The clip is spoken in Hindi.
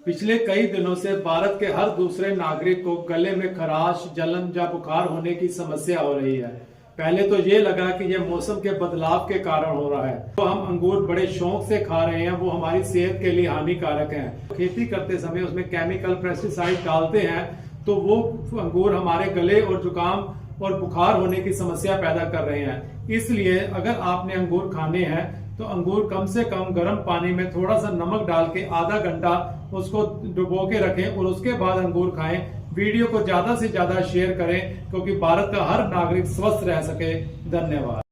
पिछले कई दिनों से भारत के हर दूसरे नागरिक को गले में खराश, जलन या बुखार होने की समस्या हो रही है। पहले तो ये लगा कि ये मौसम के बदलाव के कारण हो रहा है। तो हम अंगूर बड़े शौक से खा रहे हैं, वो हमारी सेहत के लिए हानिकारक हैं। खेती करते समय उसमें केमिकल पेस्टिसाइड डालते हैं तो वो अंगूर हमारे गले और जुकाम और बुखार होने की समस्या पैदा कर रहे हैं। इसलिए अगर आपने अंगूर खाने हैं तो अंगूर कम से कम गर्म पानी में थोड़ा सा नमक डाल के आधा घंटा उसको डुबो के रखें और उसके बाद अंगूर खाएं। वीडियो को ज्यादा से ज्यादा शेयर करें क्योंकि भारत का हर नागरिक स्वस्थ रह सके। धन्यवाद।